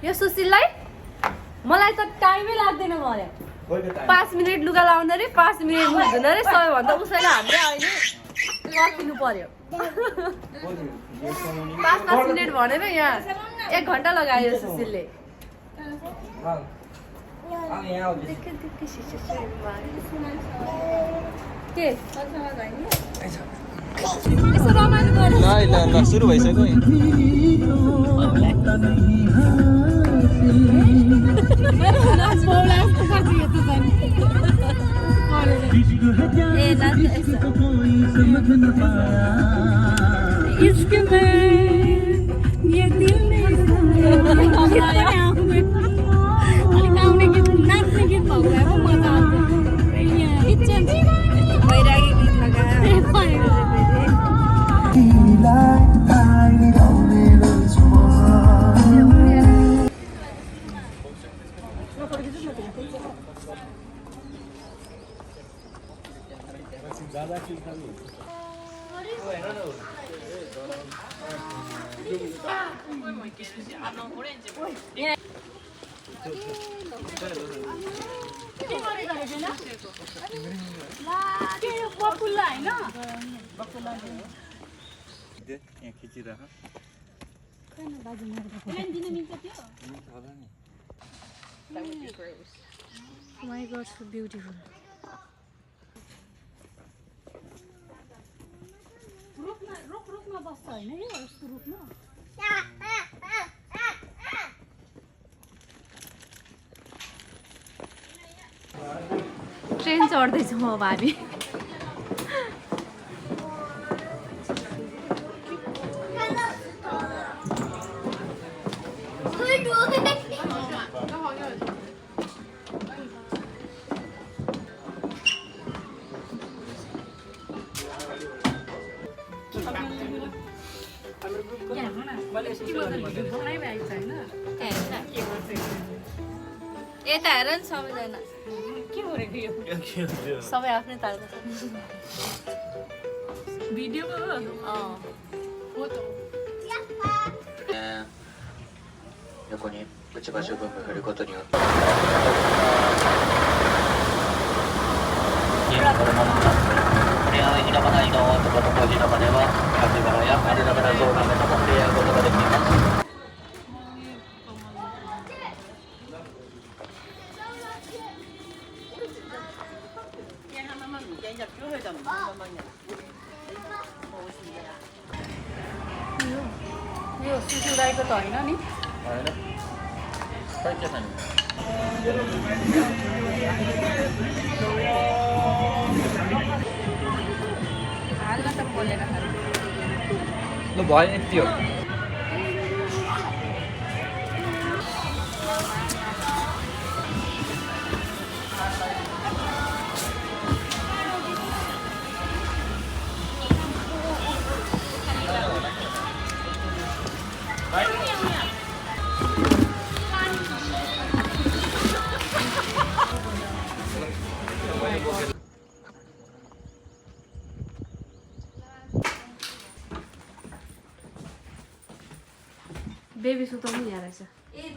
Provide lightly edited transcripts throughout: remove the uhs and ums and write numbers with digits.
यो सुशीललाई मलाई त टाइमै लाग्दैन मलाई 5 मिनेट लुगा लाउँदा रे 5 मिनेट हुँदैन रे सबैभन्दा उसैलाई हामीले अहिले पर्खिनु पर्यो 5 मिनेट भनेर यहाँ 1 घन्टा लगायो सुशीलले के ल सुरु भइसक्यो इश्क में ये दिल नहीं गाउने गीत नाच्ने गीत भएको भए पो मजा आउँथ्यो वैरागी गीत लगाएर यहाँ खिचिरह My God, so beautiful. रुखमा बस्छ होइन यो यस्तो रुखमा ट्रेन चढ्दैछु म भाबी यता हेर नि सबैजना सबै आफ्नै तालको छ भिडियो横に打ち場所分が振ることによってこれはひらがないのとかの文字のまではカピバラやアルダバラゾウガメとも触れ合うことができます。यो सुसुराईको त होइन नि होइन खै के छ नि हाल्न त बोलेर ल भयो यति हो बेबी सुताउनु यहाँ रहेछ ए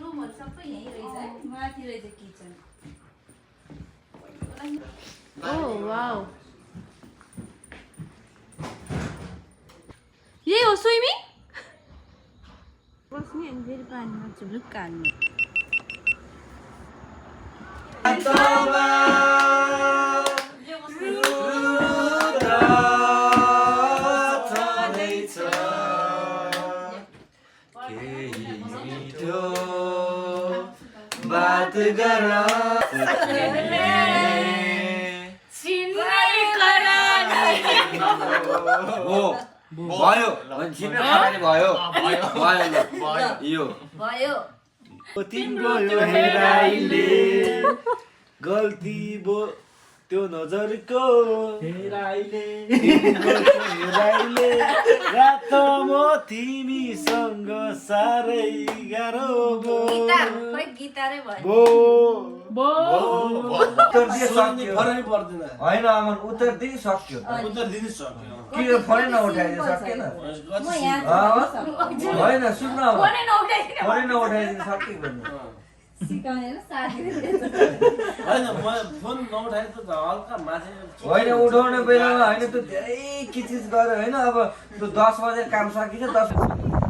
रुमहरु सबै यही रहेछ है माथि रहेछ किचन ओ वाउ यही हो स्विमिङ बस्ने अनि फेरि पानीमा झुलुक्क हान्ने बात गरा भयो चिन्न खाने भयो यो भयो तिम्रो यो हेराइले गल्ती त्यो नजरको हेराइले रात म तिमीसँग साह्रै गाह्रो गिटार खै गिटारै भयो उत्तर दिए सक्यो फरक पर्दैन होइन अमन उत्तर दिए सक्यो उत्तर दिनु सक्यो के फोनै नउठाइदिनु सकेन म यहाँ होइन सुन्न अब फोनै नउठाइदिनु फोनै नउठाइदिनु सक्यो भन्नु सिकाउने र साथी होइन म फोन नउठाए त हल्का माथि होइन उठाउने बेलामा होइन त्यो धेरै किचकिच गर्यो होइन अब त्यो 10 बजे काम सकिन्छ 10